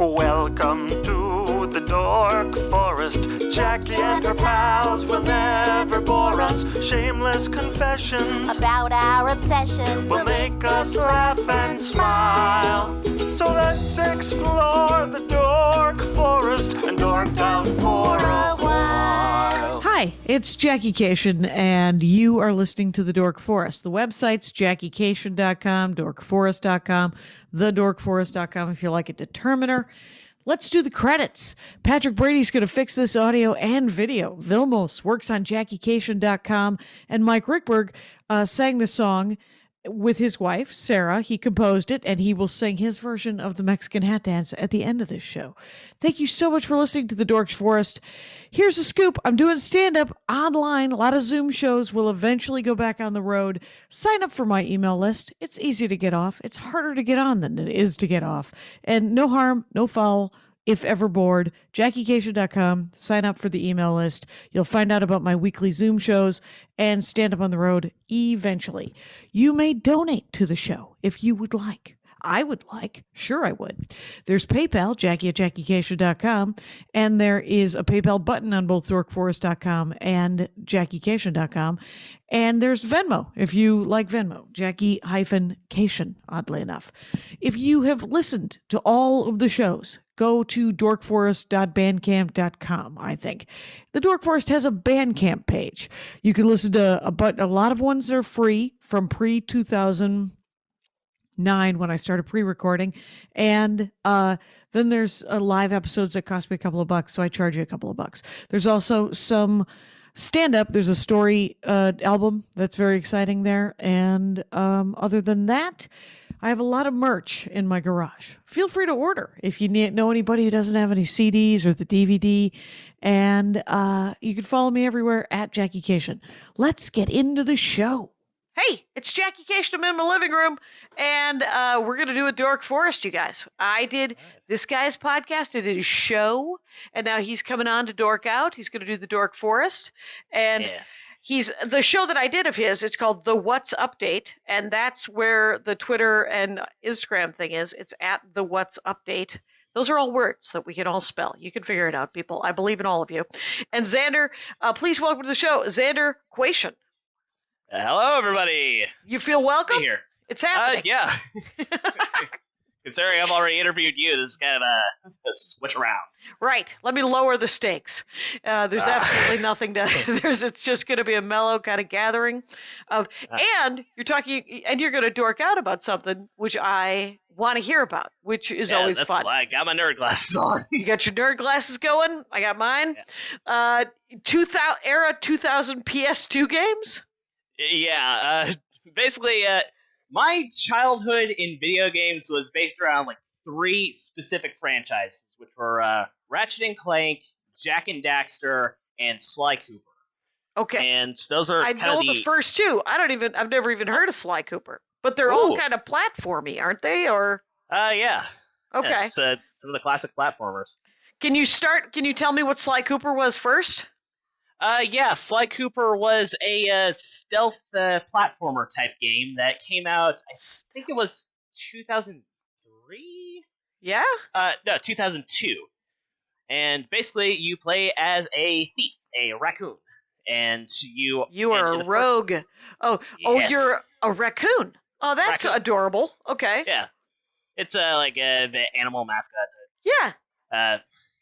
Welcome to the Dork Forest. Jackie and her pals will never bore us. Shameless confessions about our obsession will make us laugh and smile. So let's explore the Dork Forest and dork out for a while. Hi, it's Jackie Kwiecien, and you are listening to The Dork Forest. The website's JackieKwiecien.com, dorkforest.com, thedorkforest.com if you like a determiner. Let's do the credits. Patrick Brady's going to fix this audio and video. Vilmos works on JackieKwiecien.com, and Mike Rickberg sang the song with his wife, Sarah. He composed it, and he will sing his version of the Mexican hat dance at the end of this show. Thank you so much for listening to The Dork Forest. Here's a scoop. I'm doing stand-up online. A lot of Zoom shows will eventually go back on the road. Sign up for my email list. It's easy to get off. It's harder to get on than it is to get off. And no harm, no foul. If ever bored, JackieKwiecien.com, sign up for the email list. You'll find out about my weekly Zoom shows and stand up on the road eventually. You may donate to the show if you would like. I would like. Sure, I would. There's PayPal, Jackie at JackieKwiecien.com, and there is a PayPal button on both dorkforest.com and JackieKwiecien.com. And there's Venmo, if you like Venmo, Jackie-Kwiecien, oddly enough. If you have listened to all of the shows, go to dorkforest.bandcamp.com, I think. The Dork Forest has a Bandcamp page. You can listen to a lot of ones that are free from pre-2009 when I started pre-recording. And then there's live episodes that cost me a couple of bucks, so I charge you a couple of bucks. There's also some stand-up. There's a story album that's very exciting there. And other than that, I have a lot of merch in my garage. Feel free to order if you know anybody who doesn't have any CDs or the DVD. And you can follow me everywhere at Jackie Kwiecien. Let's get into the show. Hey, it's Jackie Kwiecien. I'm in my living room, and we're going to do a Dork Forest, you guys. I did this guy's podcast. I did his show, and now he's coming on to Dork Out. He's going to do the Dork Forest, and he's the show that I did of his. It's called The What's Update, and that's where the Twitter and Instagram thing is. It's at The What's Update. Those are all words that we can all spell. You can figure it out, people. I believe in all of you. And Xander, please welcome to the show, Xander Kwiecien. Hello, everybody. You feel welcome? Be here. It's happening. Yeah. Considering I've already interviewed you, this is kind of a switch around. Right. Let me lower the stakes. There's absolutely nothing to. It's just going to be a mellow kind of gathering of. And you're talking, and you're going to dork out about something which I want to hear about, which is always that's fun. Why I got my nerd glasses on. You got your nerd glasses going. I got mine. Yeah. 2000 PS2 games. Yeah, basically, my childhood in video games was based around like three specific franchises, which were Ratchet and Clank, Jak and Daxter, and Sly Cooper. Okay, and those are I know the first two. I've never even heard of Sly Cooper, but they're all kind of platformy, aren't they? Or yeah. Okay, yeah, it's some of the classic platformers. Can you tell me what Sly Cooper was first? Yeah, Sly Cooper was a stealth platformer type game that came out, I think it was 2003? Yeah? No, 2002. And basically, you play as a thief, a raccoon. And you are a rogue. Oh, you're a raccoon. Oh, that's adorable. Okay. Yeah. It's like the animal mascot. Yeah.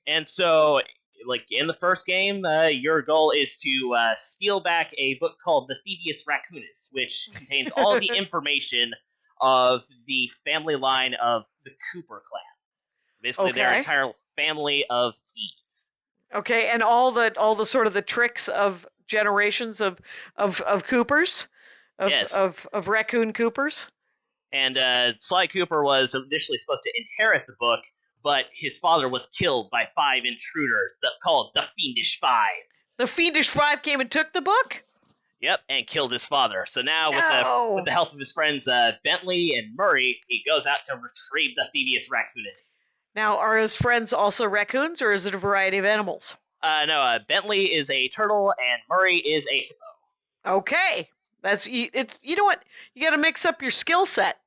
And so, like in the first game, your goal is to steal back a book called The Thievius Raccoonus, which contains all the information of the family line of the Cooper clan. Basically, their entire family of thieves. Okay, and all the sort of the tricks of generations of Coopers, of raccoon Coopers. And Sly Cooper was initially supposed to inherit the book, but his father was killed by 5 intruders called the Fiendish Five. The Fiendish Five came and took the book? Yep, and killed his father. So now, with the help of his friends Bentley and Murray, he goes out to retrieve the Thievius Raccoonus. Now, are his friends also raccoons, or is it a variety of animals? No, Bentley is a turtle, and Murray is a hippo. Okay. You know what? You got to mix up your skill set.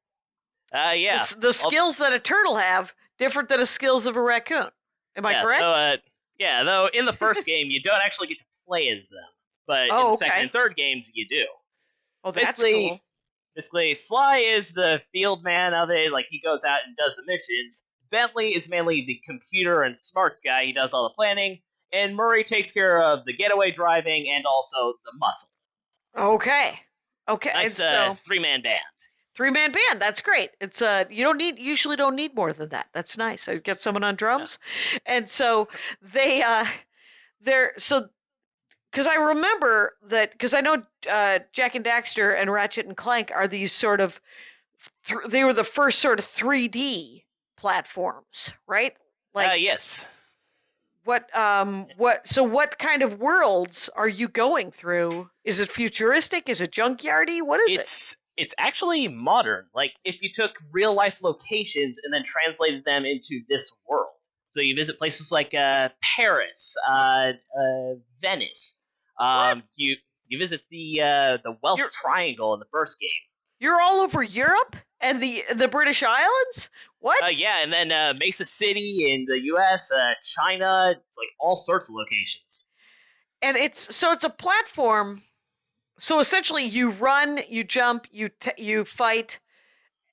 Yeah. The skills that a turtle have different than the skills of a raccoon. Am I correct? So, though in the first game you don't actually get to play as them, but in the second and third games you do. Oh, that's cool. Basically, Sly is the field man of it. Like, he goes out and does the missions. Bentley is mainly the computer and smarts guy. He does all the planning. And Murray takes care of the getaway driving and also the muscle. Okay. Nice so three-man band. Three-man band. That's great. It's you usually don't need more than that. That's nice. I get someone on drums, and so they're so. Because I remember that, because I know Jak and Daxter and Ratchet and Clank are these sort of, they were the first sort of 3D platforms, right? Like, yes. What kind of worlds are you going through? Is it futuristic? Is it junkyardy? What is it? It's actually modern. Like, if you took real life locations and then translated them into this world. So you visit places like Paris, Venice. You visit the Welsh Triangle in the first game. You're all over Europe and the British Islands? What? Yeah, and then Mesa City in the U.S., China, like all sorts of locations. And it's a platform. So essentially, you run, you jump, you fight,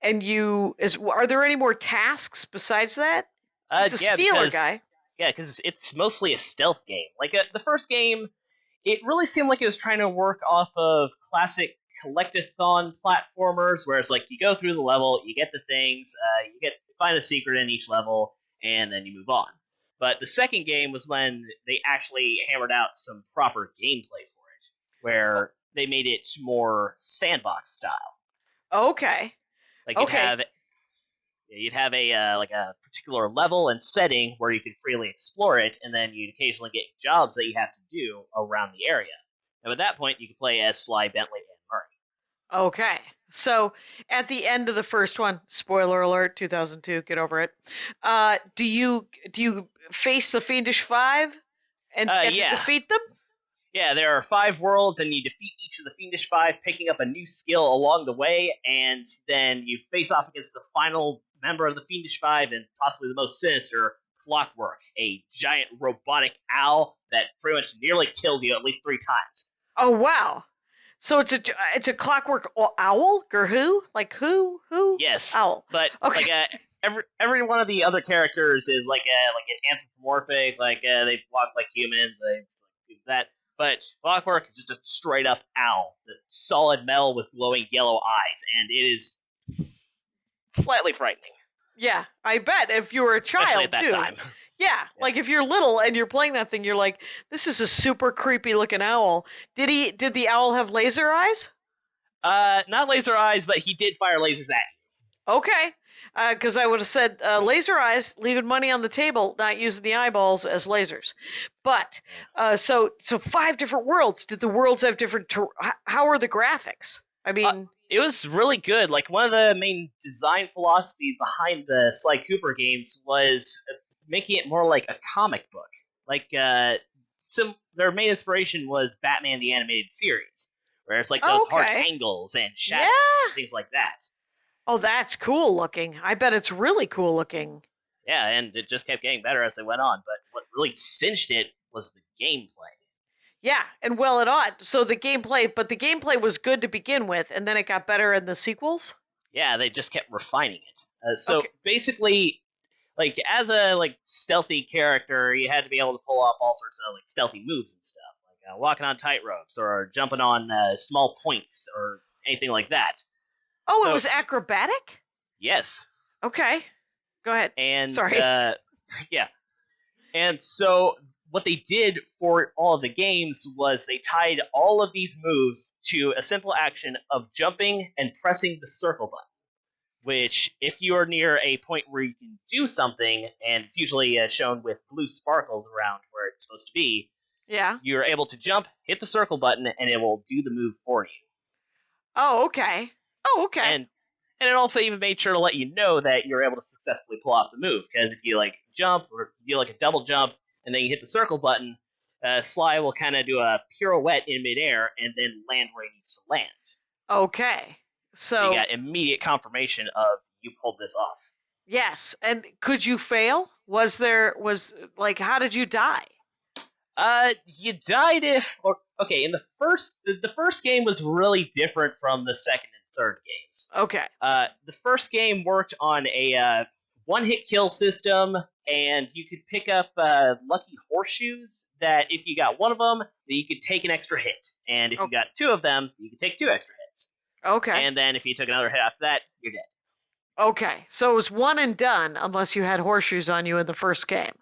and are there any more tasks besides that? It's a Stealer guy. Yeah, because it's mostly a stealth game. Like the first game, it really seemed like it was trying to work off of classic collectathon platformers, whereas like you go through the level, you get the things, you find a secret in each level, and then you move on. But the second game was when they actually hammered out some proper gameplay for it, where they made it more sandbox style. Okay. Like you'd have a particular level and setting where you could freely explore it, and then you'd occasionally get jobs that you have to do around the area. And at that point, you could play as Sly, Bentley, and Murray. Okay. So at the end of the first one, spoiler alert, 2002, get over it. Do you face the Fiendish Five and defeat them? Yeah, there are 5 worlds, and you defeat each of the Fiendish Five, picking up a new skill along the way, and then you face off against the final member of the Fiendish Five, and possibly the most sinister, Clockwork, a giant robotic owl that pretty much nearly kills you at least 3 times. Oh, wow. So it's a Clockwork owl? Who? Like who? Yes. Owl. But okay. Every one of the other characters is like an anthropomorphic, they walk like humans, they do that. But Clockwork is just a straight up owl, solid metal with glowing yellow eyes, and it is slightly frightening. Yeah, I bet if you were a child, especially at that time. Yeah, like if you're little and you're playing that thing, you're like, this is a super creepy looking owl. Did the owl have laser eyes? Not laser eyes, but he did fire lasers at you. Okay, because I would have said laser eyes, leaving money on the table, not using the eyeballs as lasers. But so 5 different worlds. Did the worlds have different? How are the graphics? I mean, it was really good. Like, one of the main design philosophies behind the Sly Cooper games was making it more like a comic book. Like, their main inspiration was Batman the Animated Series, where it's like those hard angles and shadows and things like that. Oh, that's cool looking. I bet it's really cool looking. Yeah, and it just kept getting better as they went on. But what really cinched it was the gameplay. Yeah, and well, it ought. So the gameplay was good to begin with, and then it got better in the sequels? Yeah, they just kept refining it. Basically, like, as a stealthy character, you had to be able to pull off all sorts of stealthy moves and stuff, like walking on tight ropes or jumping on small points or anything like that. Oh, it was acrobatic? Yes. Okay. Go ahead. And sorry. Yeah. And so what they did for all of the games was they tied all of these moves to a simple action of jumping and pressing the circle button, which, if you are near a point where you can do something, and it's usually shown with blue sparkles around where it's supposed to be, you're able to jump, hit the circle button, and it will do the move for you. Oh, okay. And it also even made sure to let you know that you're able to successfully pull off the move, because if you jump or do a double jump and then you hit the circle button, Sly will kind of do a pirouette in midair and then land where he needs to land. Okay. So you got immediate confirmation of you pulled this off. Yes. And could you fail? How did you die? You died in the first game was really different from the second and third games. Okay. The first game worked on a one-hit kill system, and you could pick up lucky horseshoes that if you got one of them, you could take an extra hit, and if you got two of them, you could take two extra hits. Okay. And then if you took another hit after that, you're dead. Okay, so it was one and done unless you had horseshoes on you in the first game.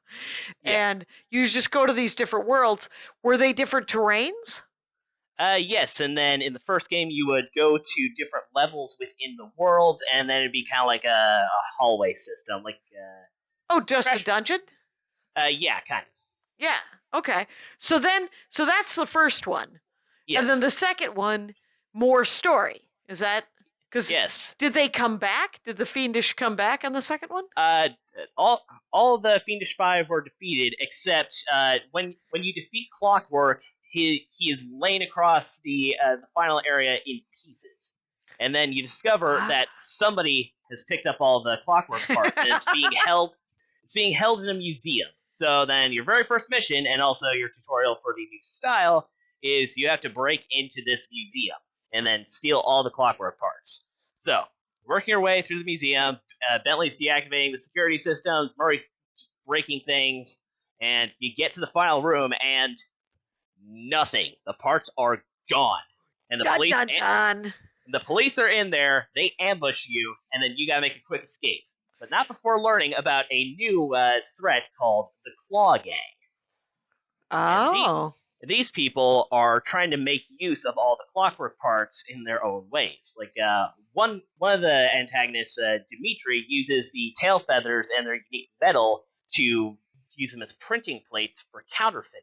Yeah. And you just go to these different worlds. Were they different terrains? Yes, and then in the first game you would go to different levels within the world, and then it'd be kind of like a hallway system, like Just a dungeon? Yeah, kind of. Yeah. Okay. So that's the first one. Yes. And then the second one, more story. Is that because yes. Did they come back? Did the Fiendish come back on the second one? All the Fiendish 5 were defeated, except when you defeat Clockwork, he is laying across the final area in pieces, and then you discover that somebody has picked up all the Clockwork parts, and it's being held. It's being held in a museum. So then your very first mission, and also your tutorial for the new style, is you have to break into this museum and then steal all the Clockwork parts. So, working your way through the museum, Bentley's deactivating the security systems, Murray's just breaking things, and you get to the final room, and nothing. The parts are gone. And the police are in there, they ambush you, and then you gotta make a quick escape. But not before learning about a new threat called the Claw Gang. Oh. These people are trying to make use of all the Clockwork parts in their own ways. Like one of the antagonists, Dimitri, uses the tail feathers and their unique metal to use them as printing plates for counterfeiting.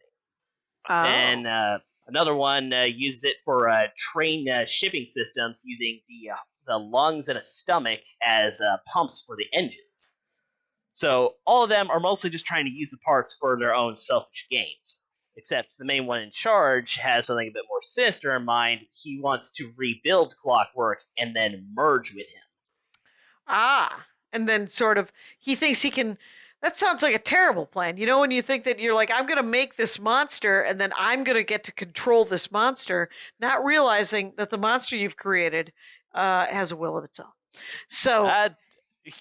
Oh. And another one uses it for train shipping systems, using the lungs and a stomach as pumps for the engines. So all of them are mostly just trying to use the parts for their own selfish gains. Except the main one in charge has something a bit more sinister in mind. He wants to rebuild Clockwork and then merge with him. Ah, and then sort of, he thinks he can, that sounds like a terrible plan. You know, when you think that you're like, I'm going to make this monster and then I'm going to get to control this monster, not realizing that the monster you've created has a will of its own. So,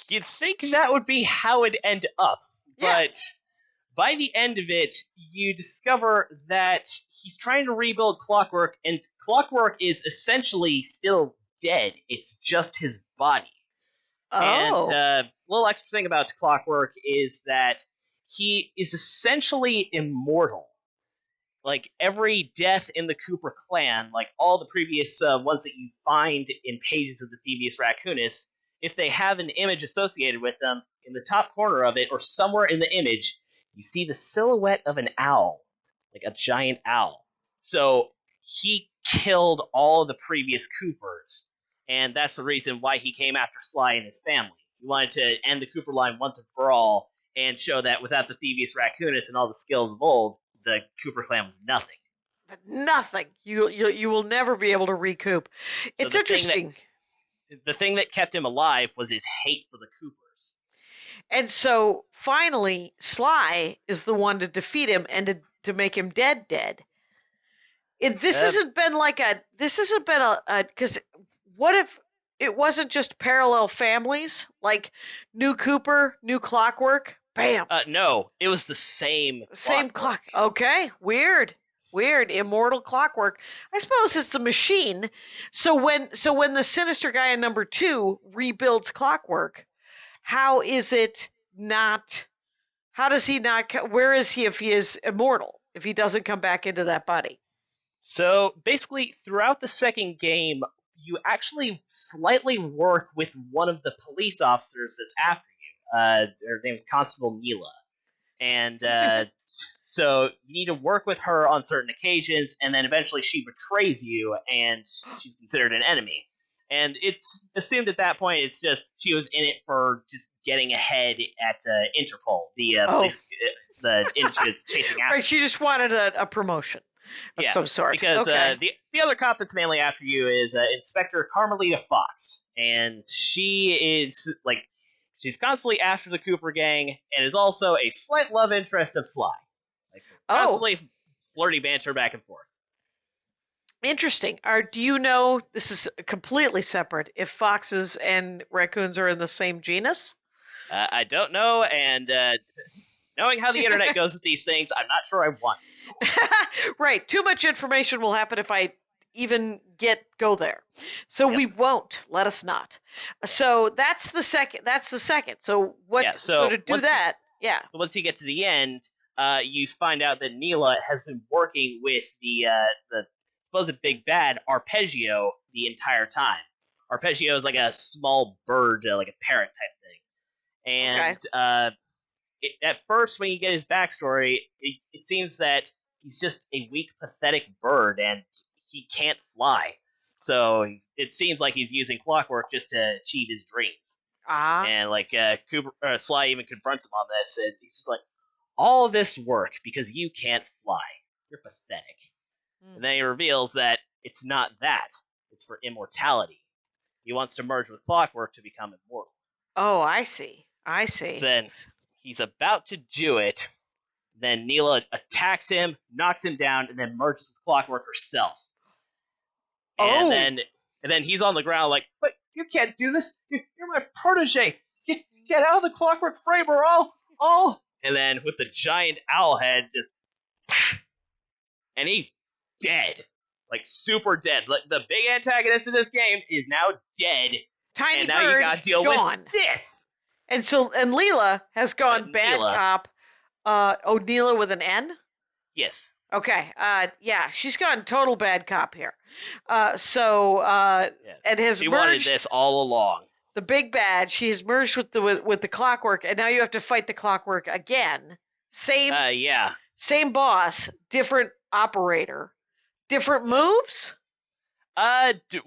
you'd think that would be how it'd end up, but by the end of it, you discover that he's trying to rebuild Clockwork, and Clockwork is essentially still dead. It's just his body. Oh. And a little extra thing about Clockwork is that he is essentially immortal. Like, every death in the Cooper clan, like all the previous ones that you find in pages of the Thievius Raccoonus, if they have an image associated with them, in the top corner of it, or somewhere in the image, you see the silhouette of an owl, like a giant owl. So he killed all the previous Coopers, and that's the reason why he came after Sly and his family. He wanted to end the Cooper line once and for all, and show that without the Thievius Raccoonus and all the skills of old, the Cooper clan was nothing. Nothing. You will never be able to recoup. So it's interesting. The thing that kept him alive was his hate for the Coopers. And so finally, Sly is the one to defeat him and to make him dead. This hasn't been because what if it wasn't just parallel families, like new Cooper, new Clockwork, bam. No, it was the same clock. Okay, weird. Immortal Clockwork. I suppose it's a machine. So when the sinister guy in number 2 rebuilds Clockwork, how does he not, where is he if he is immortal, if he doesn't come back into that body? So basically, throughout the second game, you actually slightly work with one of the police officers that's after you. Her name's Constable Neela. And so you need to work with her on certain occasions, and then eventually she betrays you, and she's considered an enemy. And it's assumed at that point it's just she was in it for just getting ahead at Interpol, the police, the industry that's chasing after. Right, she just wanted a promotion of some sort. Because the other cop that's mainly after you is Inspector Carmelita Fox, and she is She's constantly after the Cooper gang and is also a slight love interest of Sly. Like, constantly flirty banter back and forth. Interesting. Do you know, this is completely separate, if foxes and raccoons are in the same genus? I don't know, and knowing how the internet goes with these things, I'm not sure I want to. Right. Too much information will happen if I even go there. So we won't. Let us not. So that's the second. So what? Yeah, so to do that, So once you get to the end, you find out that Neela has been working with the supposed big bad Arpeggio the entire time. Arpeggio is like a small bird, like a parrot type thing. And at first, when you get his backstory, it seems that he's just a weak, pathetic bird, and he can't fly. So it seems like he's using clockwork just to achieve his dreams. And like Sly even confronts him on this, and he's just like, all of this work because you can't fly. You're pathetic. And then he reveals that it's not that. It's for immortality. He wants to merge with clockwork to become immortal. Oh, I see. So then he's about to do it. Then Neela attacks him, knocks him down, and then merges with clockwork herself. And then he's on the ground like, but you can't do this. You're my protege. Get out of the clockwork frame or all. And then with the giant owl head, and he's dead. Like, super dead. Like, the big antagonist in this game is now dead. Tiny and bird, now you gotta deal gone. with this. And Leela has gone bad cop. Neela with an N? Yes. Okay. She's gone total bad cop here. And has she merged, wanted this all along. The big bad. She has merged with the clockwork, and now you have to fight the clockwork again. Same boss, different operator, different moves.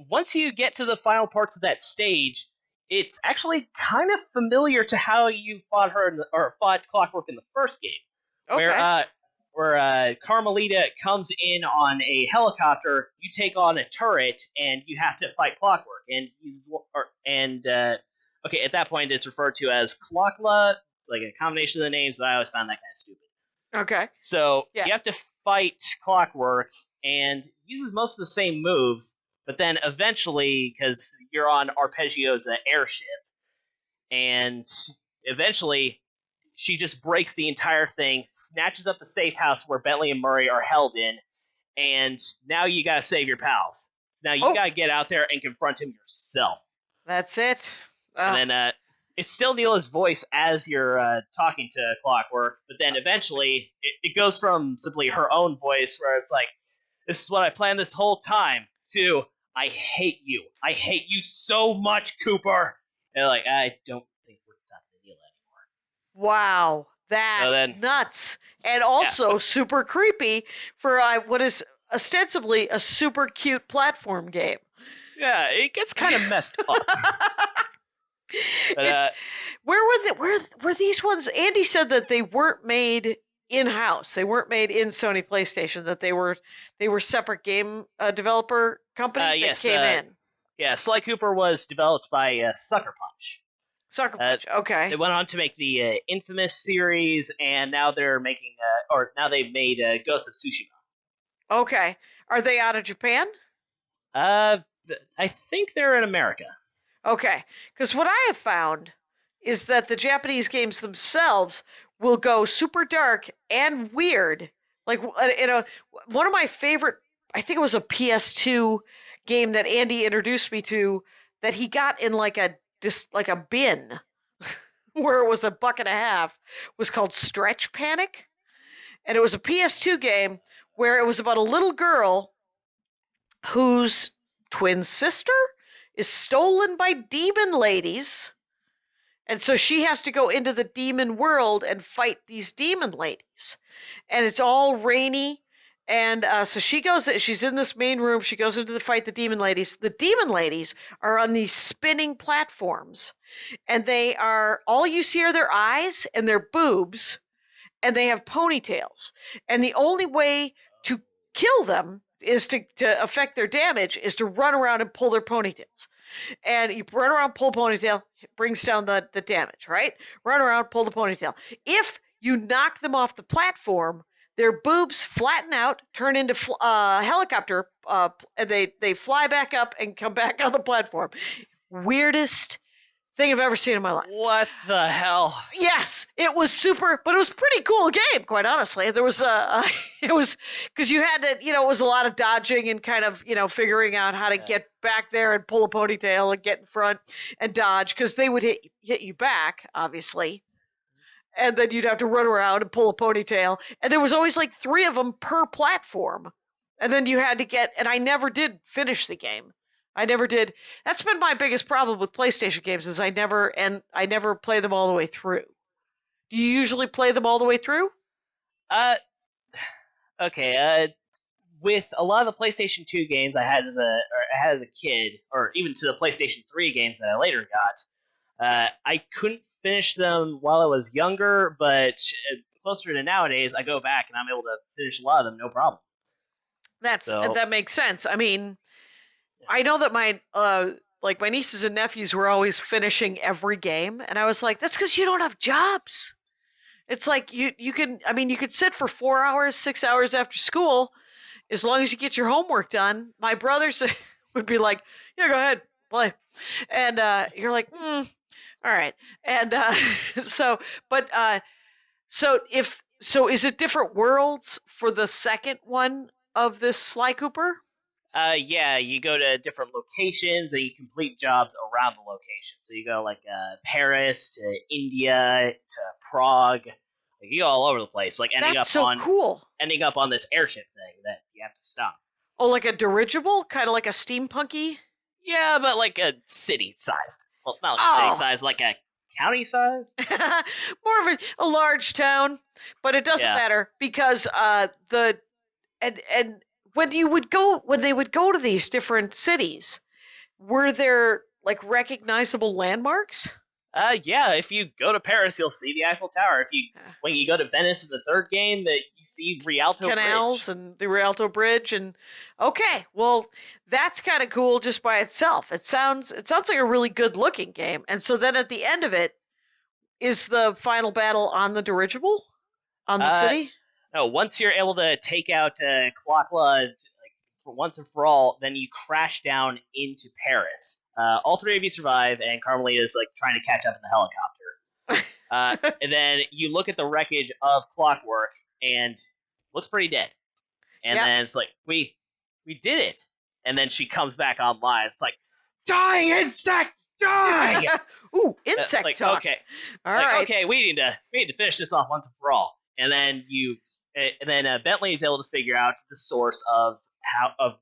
Once you get to the final parts of that stage, it's actually kind of familiar to how you fought fought Clockwork in the first game. Okay. Where Carmelita comes in on a helicopter, you take on a turret, and you have to fight Clockwork. And at that point it's referred to as Clockla, like a combination of the names, but I always found that kind of stupid. Okay. So you have to fight Clockwork, and uses most of the same moves, but then eventually, because you're on Arpeggio's airship, and eventually she just breaks the entire thing, snatches up the safe house where Bentley and Murray are held in, and now you gotta save your pals. So now you gotta get out there and confront him yourself. That's it. And then it's still Neela's voice as you're talking to Clockwork, but then eventually it goes from simply her own voice, where it's like, this is what I planned this whole time, to, I hate you. I hate you so much, Cooper. And like, I don't think we're talking to Neela anymore. Wow. That's nuts. And also super creepy for what is ostensibly a super cute platform game. Yeah, it gets kind of messed up. But, where these ones? Andy said that they weren't made in-house. They weren't made in Sony PlayStation. That they were separate game developer companies that came in. Yeah, Sly Cooper was developed by Sucker Punch. Sucker Punch. Okay. They went on to make the Infamous series, and now they're making now they've made Ghost of Tsushima. Okay. Are they out of Japan? I think they're in America. Okay, because what I have found is that the Japanese games themselves will go super dark and weird. Like, one of my favorite, I think it was a PS2 game that Andy introduced me to, that he got in like a bin, where it was $1.50, was called Stretch Panic. And it was a PS2 game where it was about a little girl whose twin sister is stolen by demon ladies, and so she has to go into the demon world and fight these demon ladies, and it's all rainy, and so she's in this main room, she goes into the fight the demon ladies. The demon ladies are on these spinning platforms, and they are, all you see are their eyes and their boobs, and they have ponytails, and the only way to kill them is to affect their damage is to run around and pull their ponytails. And you run around, pull ponytail, brings down the damage, right? Run around, pull the ponytail. If you knock them off the platform, their boobs flatten out, turn into helicopter, and they fly back up and come back on the platform. Weirdest thing I've ever seen in my life. What the hell? Yes, it was super, but it was a pretty cool game, quite honestly. There was it was, because you had to, it was a lot of dodging and kind of, figuring out how to get back there and pull a ponytail and get in front and dodge, because they would hit you back, obviously. And then you'd have to run around and pull a ponytail. And there was always like 3 of them per platform. And then you had to and I never did finish the game. I never did. That's been my biggest problem with PlayStation games, is I never play them all the way through. Do you usually play them all the way through? Okay. With a lot of the PlayStation 2 games I had as a kid, or even to the PlayStation 3 games that I later got, I couldn't finish them while I was younger, but closer to nowadays, I go back and I'm able to finish a lot of them, no problem. That makes sense. I mean, I know that my my nieces and nephews were always finishing every game, and I was like, that's because you don't have jobs. It's like you could sit for 4 hours, 6 hours after school, as long as you get your homework done. My brothers would be like, yeah, go ahead, play. And you're like, all right. And so is it different worlds for the second one of this Sly Cooper? Yeah, you go to different locations and you complete jobs around the location. So you go like Paris to India to Prague. Like, you go all over the place. Like ending up on this airship thing that you have to stop. Oh, like a dirigible, kind of like a steampunky. Yeah, but like a city size. Well, not like a city size, like a county size. More of a large town, but it doesn't matter because when they would go to these different cities, were there like recognizable landmarks? Yeah. If you go to Paris, you'll see the Eiffel Tower. When you go to Venice in the third game, that you see Rialto Canals Bridge. And the Rialto Bridge, and okay, well, that's kind of cool just by itself. It sounds like a really good looking game. And so then at the end of it, is the final battle on the dirigible on the city? No, once you're able to take out Clockla for once and for all, then you crash down into Paris. All 3 of you survive, and Carmelita is like trying to catch up in the helicopter. And then you look at the wreckage of Clockwork, and looks pretty dead. And then it's like, we did it. And then she comes back online. It's like, die, insects, die! Ooh, insect talk. Okay, all right. Okay, we need to finish this off once and for all. And then Bentley is able to figure out the source of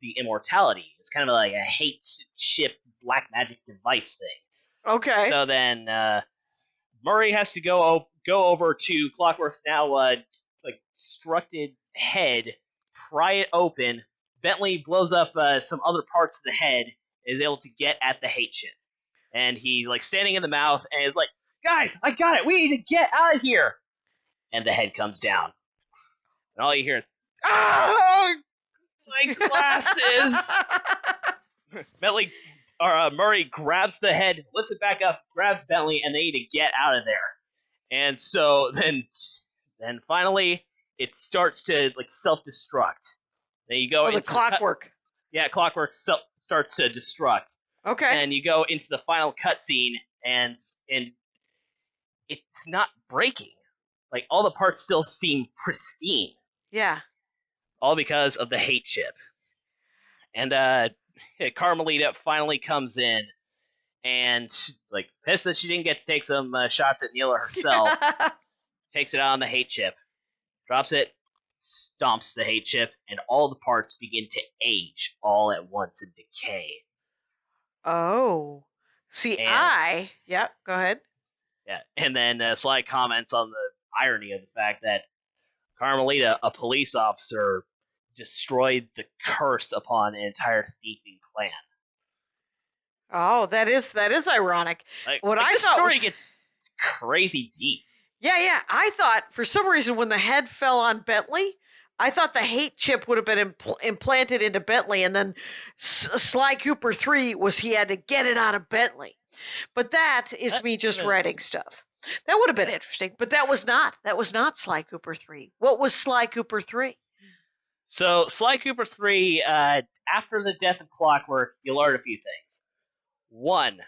the immortality. It's kind of like a hate ship black magic device thing. Okay. So then Murray has to go over to Clockwork's now destructed head, pry it open. Bentley blows up some other parts of the head, and is able to get at the hate ship. And he standing in the mouth and is like, guys, I got it. We need to get out of here. And the head comes down. And all you hear is, ah! My glasses! Murray grabs the head, lifts it back up, grabs Bentley, and they need to get out of there. And so then finally, it starts to self-destruct. Then you go into the Clockwork. Clockwork starts to destruct. Okay. And you go into the final cutscene, and it's not breaking. Like, all the parts still seem pristine. Yeah. All because of the hate chip. And Carmelita finally comes in, and pissed that she didn't get to take some shots at Neela herself. Takes it out on the hate chip, drops it, stomps the hate chip, and all the parts begin to age all at once and decay. Oh. See, go ahead. Yeah, and then Sly comments on the irony of the fact that Carmelita, a police officer, destroyed the curse upon an entire thieving plan. Oh, that is ironic. This story gets crazy deep. Yeah. I thought, for some reason, when the head fell on Bentley, I thought the hate chip would have been implanted into Bentley, and then Sly Cooper 3 was he had to get it out of Bentley. But that is me just writing stuff. That would have been interesting, but that was not Sly Cooper 3. What was Sly Cooper 3? So Sly Cooper 3, after the death of Clockwork, you learn a few things. One,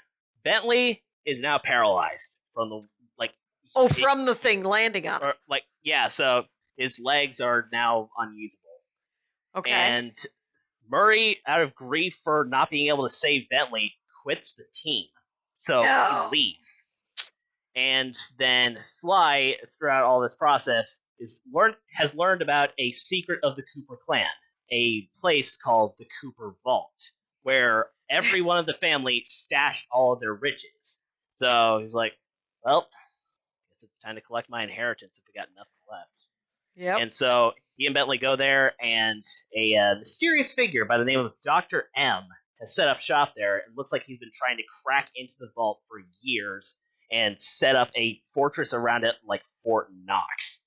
Bentley is now paralyzed from the from the thing landing on him. So his legs are now unusable. Okay. And Murray, out of grief for not being able to save Bentley, quits the team. So he leaves. And then Sly, throughout all this process, has learned about a secret of the Cooper clan, a place called the Cooper Vault, where every one of the family stashed all of their riches. So he's like, well, I guess it's time to collect my inheritance if we got nothing left. Yep. And so he and Bentley go there, and a mysterious figure by the name of Dr. M has set up shop there. It looks like he's been trying to crack into the vault for years and set up a fortress around it like Fort Knox.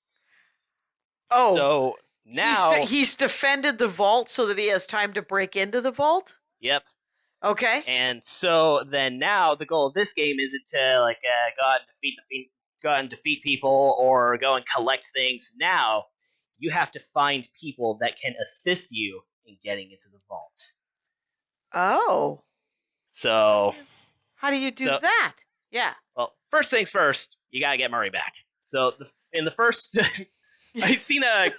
Oh, so now he's defended the vault so that he has time to break into the vault? Yep. Okay. And so then now the goal of this game isn't to go out and defeat people or go and collect things. Now you have to find people that can assist you in getting into the vault. Oh. So how do you do that? Yeah. Well, first things first, you gotta get Murray back. So in the first, I'd seen a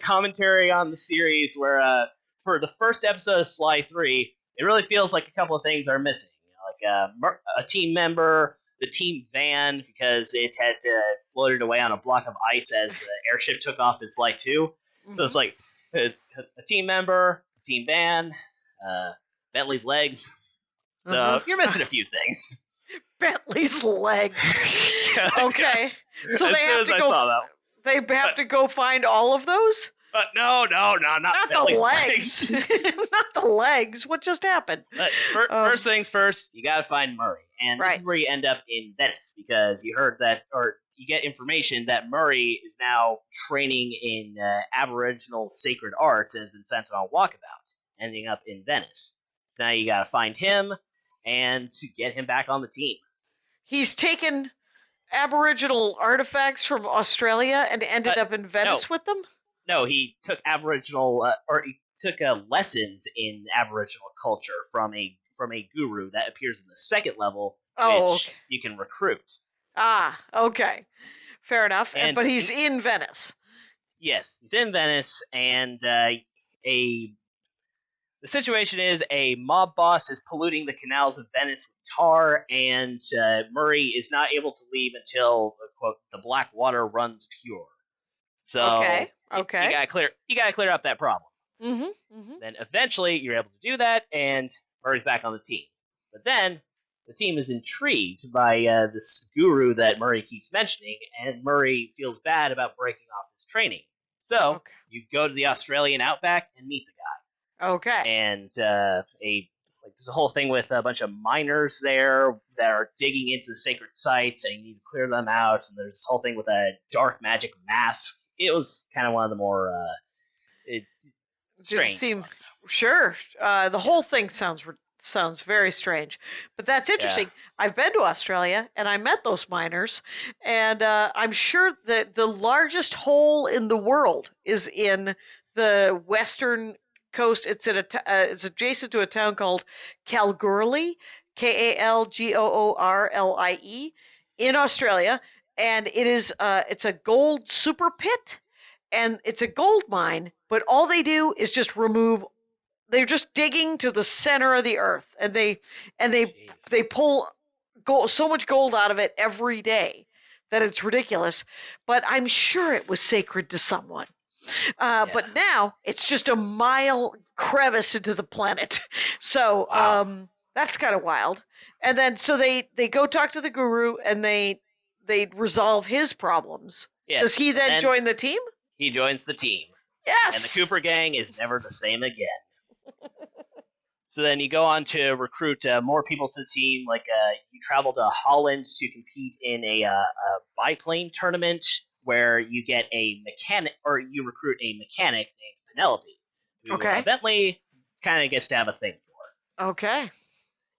commentary on the series where for the first episode of Sly 3, it really feels like a couple of things are missing. A team member, the team van, because it had floated away on a block of ice as the airship took off in Sly 2. So it's like a team member, a team van, Bentley's legs. So you're missing a few things. Bentley's legs. Okay. So They have to go find all of those? No, not Bentley's the legs. Not the legs. What just happened? First things first, you gotta find Murray. And this is where you end up in Venice, because you heard that, or you get information that Murray is now training in Aboriginal sacred arts and has been sent on a walkabout, ending up in Venice. So now you gotta find him and to get him back on the team. He's taken Aboriginal artifacts from Australia and ended up in Venice with them? No, he took lessons in Aboriginal culture from a guru that appears in the second level, which you can recruit. Ah, okay. Fair enough. But he's in Venice. Yes, he's in Venice, and the situation is a mob boss is polluting the canals of Venice with tar, and Murray is not able to leave until, quote, the black water runs pure. So you gotta clear up that problem. Then eventually you're able to do that, and Murray's back on the team. But then the team is intrigued by this guru that Murray keeps mentioning, and Murray feels bad about breaking off his training. So you go to the Australian outback and meet the guy. Okay. And there's a whole thing with a bunch of miners there that are digging into the sacred sites, and you need to clear them out. And there's this whole thing with a dark magic mask. It was kind of one of the more strange. Sure. The whole thing sounds very strange, but that's interesting. Yeah. I've been to Australia and I met those miners, and I'm sure that the largest hole in the world is in the western coast. It's it's adjacent to a town called Kalgoorlie, Kalgoorlie, in Australia, and it is it's a gold super pit, and it's a gold mine. But all they do is just remove. They're just digging to the center of the earth, and they pull gold, so much gold out of it every day that it's ridiculous. But I'm sure it was sacred to someone. But now it's just a mile crevice into the planet. So that's kind of wild. And then so they go talk to the guru, and they resolve his problems. Yes. Does he then join the team? He joins the team. Yes. And the Cooper gang is never the same again. So then you go on to recruit more people to the team. Like you travel to Holland to compete in a biplane tournament where you get a mechanic, or you recruit a mechanic named Penelope, who Bentley kind of gets to have a thing for. Okay.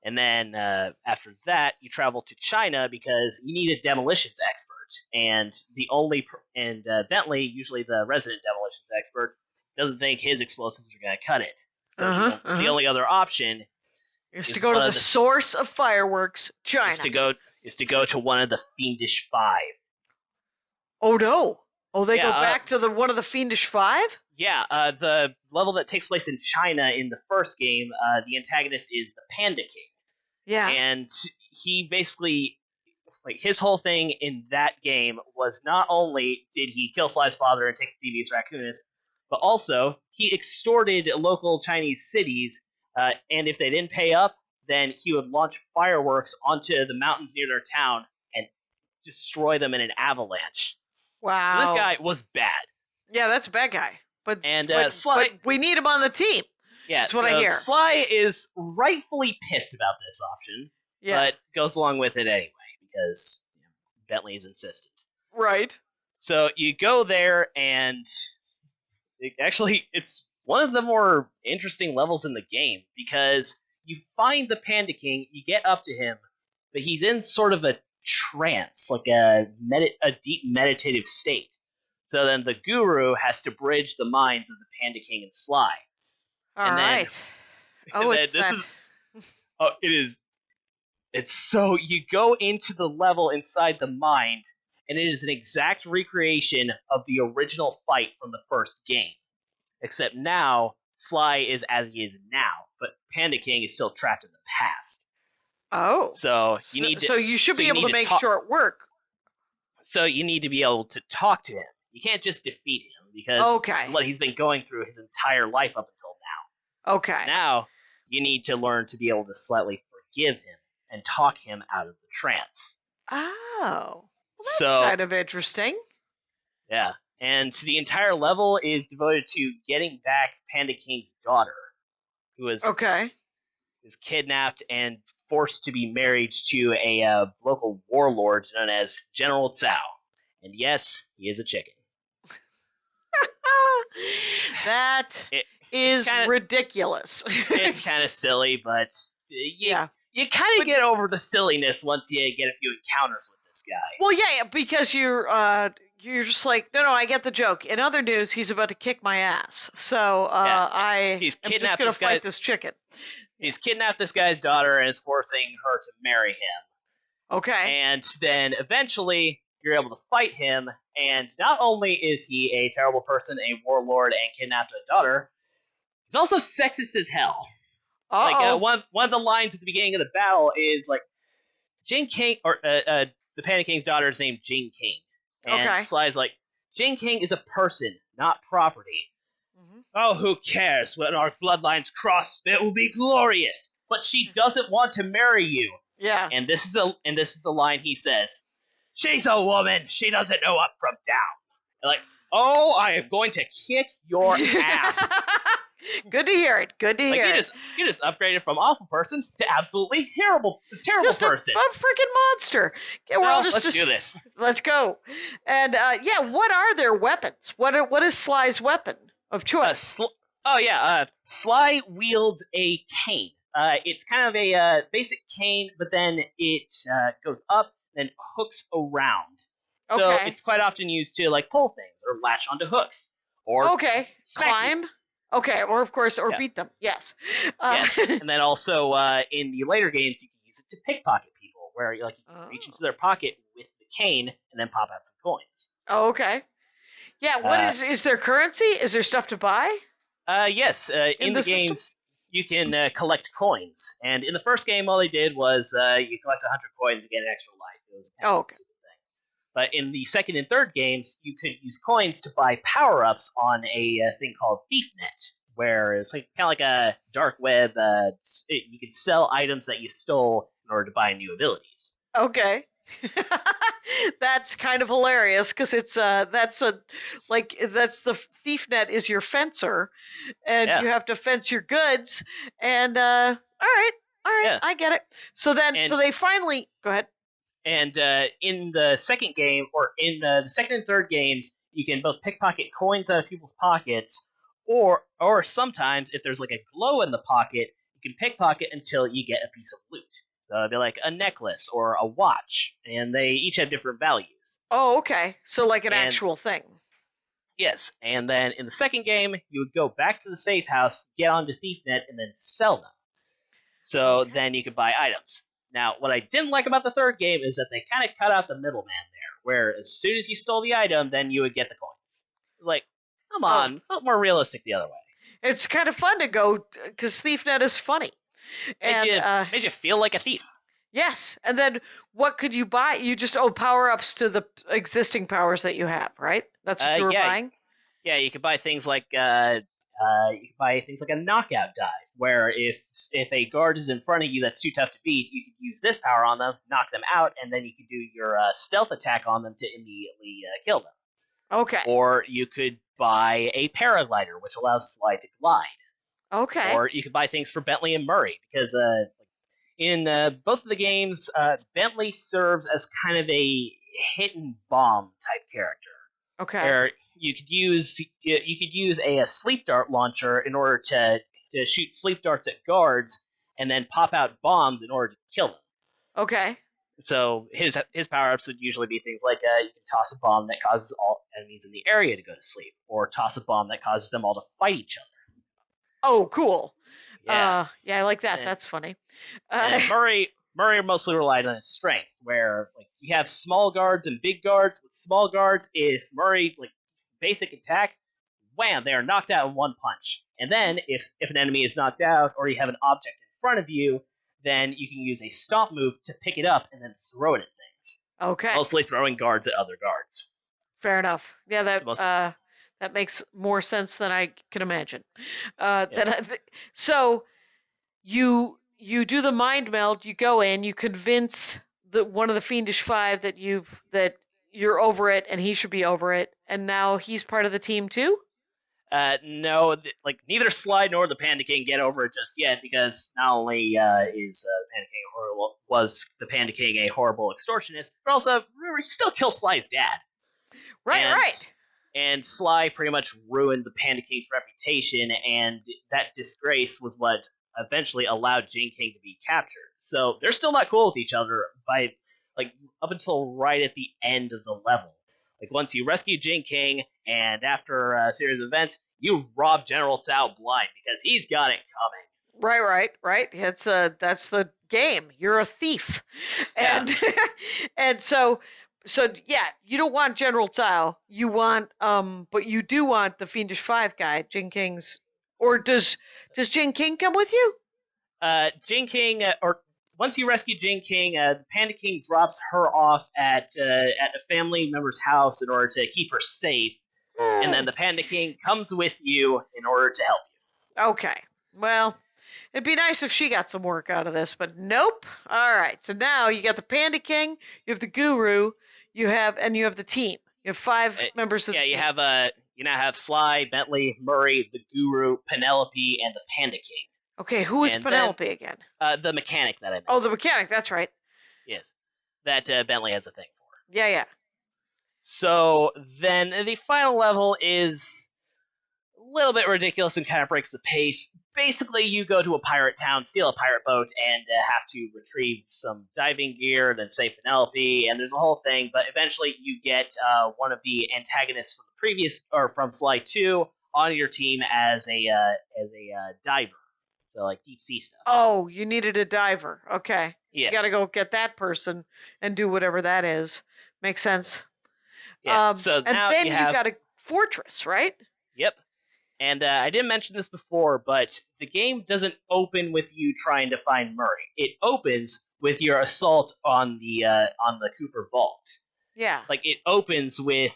And then after that, you travel to China because you need a demolitions expert. And Bentley, usually the resident demolitions expert, doesn't think his explosives are going to cut it. So the only other option is to go to the source of fireworks, China. Is to go to one of the Fiendish Five. Oh no! Oh, they go back to one of the Fiendish Five? Yeah, the level that takes place in China in the first game, the antagonist is the Panda King. Yeah. And he basically, his whole thing in that game was not only did he kill Sly's father and take the devious raccoonus, but also he extorted local Chinese cities, and if they didn't pay up, then he would launch fireworks onto the mountains near their town and destroy them in an avalanche. Wow. So this guy was bad. Yeah, that's a bad guy. But Sly, but we need him on the team. Yeah, that's what I hear. Sly is rightfully pissed about this option, but goes along with it anyway because Bentley is insistent. Right. So you go there, and it's one of the more interesting levels in the game because you find the Panda King, you get up to him, but he's in sort of a trance, like a deep meditative state. So then the guru has to bridge the minds of the Panda King and Sly. All right. It's so you go into the level inside the mind, and it is an exact recreation of the original fight from the first game. Except now, Sly is as he is now, but Panda King is still trapped in the past. Oh. So you should be able to make short work. So you need to be able to talk to him. You can't just defeat him, because this is what he's been going through his entire life up until now. Okay. Now, you need to learn to be able to slightly forgive him and talk him out of the trance. Oh. Well, that's kind of interesting. Yeah. And the entire level is devoted to getting back Panda King's daughter, who was kidnapped and forced to be married to a local warlord known as General Cao. And yes, he is a chicken. That is ridiculous. It's kind of silly, but you kind of get over the silliness once you get a few encounters with this guy. Well, yeah, because you're just like, no, I get the joke. In other news, he's about to kick my ass. So he's I'm just going to fight this chicken. He's kidnapped this guy's daughter and is forcing her to marry him. Okay. And then eventually you're able to fight him, and not only is he a terrible person, a warlord, and kidnapped a daughter, he's also sexist as hell. Uh-oh. Like one of the lines at the beginning of the battle is like, Jane King, or the Panda King's daughter is named Jane King, and Sly's like, Jane King is a person, not property. Mm-hmm. Oh, who cares? When our bloodlines cross, it will be glorious. But she doesn't want to marry you. Yeah. And this is the line he says. She's a woman. She doesn't know up from down. And like, oh, I am going to kick your ass. Good to hear it. Good to hear it. You just upgraded from awful person to absolutely terrible person. A freaking monster. Okay, let's do this. Let's go. And what are their weapons? What is Sly's weapon of choice? Sly wields a cane. It's kind of a basic cane, but then it goes up and hooks around. So it's quite often used to like pull things or latch onto hooks or climb. Okay, or of course, beat them. Yes. Yes, and then also in the later games, you can use it to pickpocket people, where you can reach into their pocket with the cane and then pop out some coins. Oh, okay. Yeah. What is there currency? Is there stuff to buy? Yes. In the games, you can collect coins, and in the first game, all they did was you collect 100 coins and get an extra life. It was kind of a stupid thing. But in the second and third games, you could use coins to buy power-ups on a thing called ThiefNet, where it's kind of like a dark web. You can sell items that you stole in order to buy new abilities. Okay. That's kind of hilarious because it's that's the ThiefNet is your fencer, and you have to fence your goods. And all right, I get it. So they finally go ahead. And in the second game, or in the second and third games, you can both pickpocket coins out of people's pockets, or sometimes if there's like a glow in the pocket, you can pickpocket until you get a piece of loot. So it'd be like a necklace or a watch, and they each have different values. Oh, okay. So like an And- actual thing. Yes, and then in the second game, you would go back to the safe house, get onto ThiefNet, and then sell them. So Okay. then you could buy items. Now, what I didn't like about the third game is that they kind of cut out the middleman there, where as soon as you stole the item, then you would get the coins. It was like, come on, felt more realistic the other way. It's kind of fun to go because ThiefNet is funny. And Made you feel like a thief. yes, and then what could you buy? You just power-ups to the existing powers that you have, right? That's what you were buying? Yeah, you could buy things like a knockout dive, where if a guard is in front of you that's too tough to beat, you could use this power on them, knock them out, and then you could do your stealth attack on them to immediately kill them. Okay. Or you could buy a paraglider, which allows Sly to glide. Okay. Or you could buy things for Bentley and Murray, because in both of the games, Bentley serves as kind of a hit and bomb type character. Okay. Where you could use a sleep dart launcher in order to shoot sleep darts at guards, and then pop out bombs in order to kill them. Okay. So his power ups would usually be things like you can toss a bomb that causes all enemies in the area to go to sleep, or toss a bomb that causes them all to fight each other. Oh, cool. Yeah. Yeah, I like that. And- That's funny. And Murray mostly relied on his strength, where like you have small guards and big guards. With small guards, if Murray basic attack, wham, they are knocked out in one punch. And then if an enemy is knocked out, or you have an object in front of you, then you can use a stomp move to pick it up and then throw it at things. Okay. Mostly throwing guards at other guards. Fair enough. Yeah, Most- that makes more sense than I can imagine. Yeah. So you do the mind meld. You go in. You convince one of the Fiendish Five that you're over it, and he should be over it. And now he's part of the team too. No, neither Sly nor the Panda King get over it just yet, because not only was the Panda King a horrible extortionist, but also remember, he still killed Sly's dad. Right. And Sly pretty much ruined the Panda King's reputation, and that disgrace was what eventually allowed Jing King to be captured. So they're still not cool with each other up until right at the end of the level. Once you rescue Jing King, and after a series of events, you rob General Tsao blind, because he's got it coming. Right. It's that's the game. You're a thief, Yeah. and so yeah, you don't want General Tsao. You want but you do want the Fiendish Five guy, Jing King's. Or does Jing King come with you? Jing King, or once you rescue Jing King, the Panda King drops her off at a family member's house in order to keep her safe, and then the Panda King comes with you in order to help you. Okay. Well, it'd be nice if she got some work out of this, but nope. All right. So now you got the Panda King, you have the Guru, you have the team. You have five members of the team. You now have Sly, Bentley, Murray, the Guru, Penelope, and the Panda King. Okay, who is And Penelope again? The mechanic that I mentioned. Oh, the mechanic. That's right. Yes, that Bentley has a thing for. Yeah. So then the final level is a little bit ridiculous and kind of breaks the pace. Basically, you go to a pirate town, steal a pirate boat, and have to retrieve some diving gear, then save Penelope, and there's a whole thing. But eventually, you get one of the antagonists from Sly 2 on your team as a diver. So deep sea stuff. Oh, you needed a diver. Okay. Yes. You got to go get that person and do whatever that is. Makes sense. Yeah. So now and then you have. got a fortress, right? Yep. And I didn't mention this before, but the game doesn't open with you trying to find Murray. It opens with your assault on the Cooper vault. Yeah. It opens with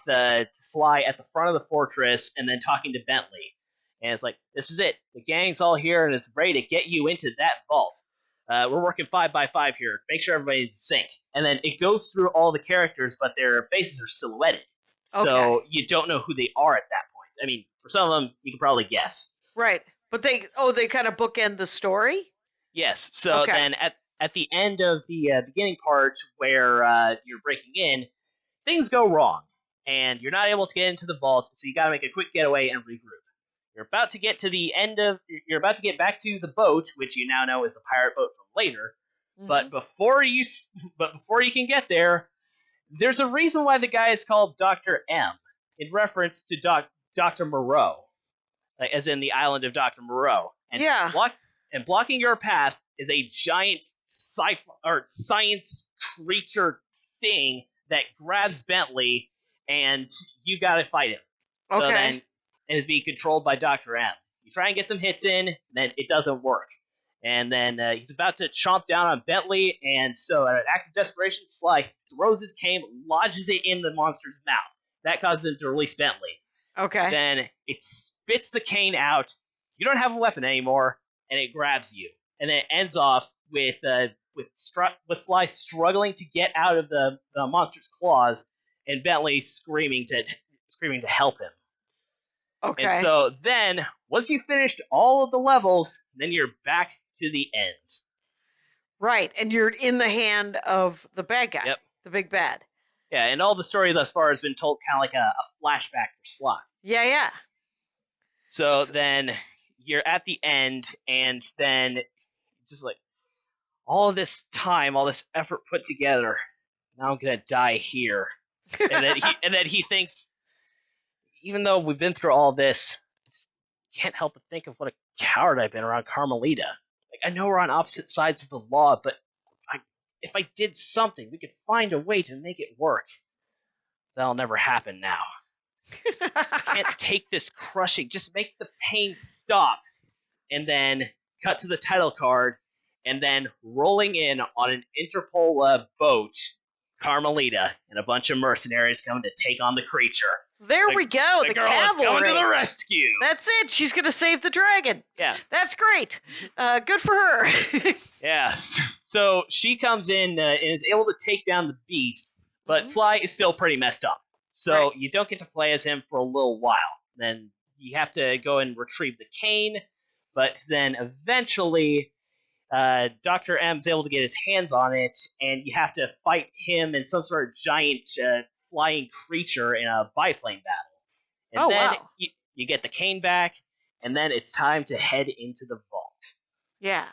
Sly at the front of the fortress and then talking to Bentley. And it's this is it. The gang's all here and it's ready to get you into that vault. We're working 5 by 5 here. Make sure everybody's in sync. And then it goes through all the characters, but their faces are silhouetted. So you don't know who they are at that point. I mean, for some of them, you can probably guess. Right. But they kind of bookend the story? Yes. So then at the end of the beginning part where you're breaking in, things go wrong. And you're not able to get into the vault, so you got to make a quick getaway and regroup. You're about to get to the end of. You're about to get back to the boat, which you now know is the pirate boat from later. But before you can get there, there's a reason why the guy is called Dr. M, in reference to Dr. Moreau, like, as in the island of Dr. Moreau. And blocking your path is a giant science creature thing that grabs Bentley, and you gotta fight him. So then it is being controlled by Dr. M. You try and get some hits in, then it doesn't work. And then he's about to chomp down on Bentley, and so at an act of desperation, Sly throws his cane, lodges it in the monster's mouth. That causes him to release Bentley. Okay. Then it spits the cane out. You don't have a weapon anymore, and it grabs you. And then it ends off with Sly struggling to get out of the monster's claws, and Bentley screaming to help him. Okay. And so then, once you finished all of the levels, then you're back to the end. Right, and you're in the hand of the bad guy. Yep. The big bad. Yeah, and all the story thus far has been told kind of like a flashback for Sly. Yeah. So then you're at the end, and then just like all of this time, all this effort put together, now I'm gonna die here. And then he thinks, even though we've been through all this, I just can't help but think of what a coward I've been around Carmelita. Like, I know we're on opposite sides of the law, but if I did something, we could find a way to make it work. That'll never happen now. I can't take this crushing. Just make the pain stop. And then cut to the title card, and then rolling in on an Interpol boat, Carmelita, and a bunch of mercenaries coming to take on the creature. There we go. The girl cavalry. is coming to the rescue. That's it. She's going to save the dragon. Yeah. That's great. Good for her. Yeah. So she comes in and is able to take down the beast, but Sly is still pretty messed up. So you don't get to play as him for a little while. Then you have to go and retrieve the cane, but then eventually Dr. M's able to get his hands on it, and you have to fight him and some sort of giant flying creature in a biplane battle. And then wow. you get the cane back, and then it's time to head into the vault. Yeah.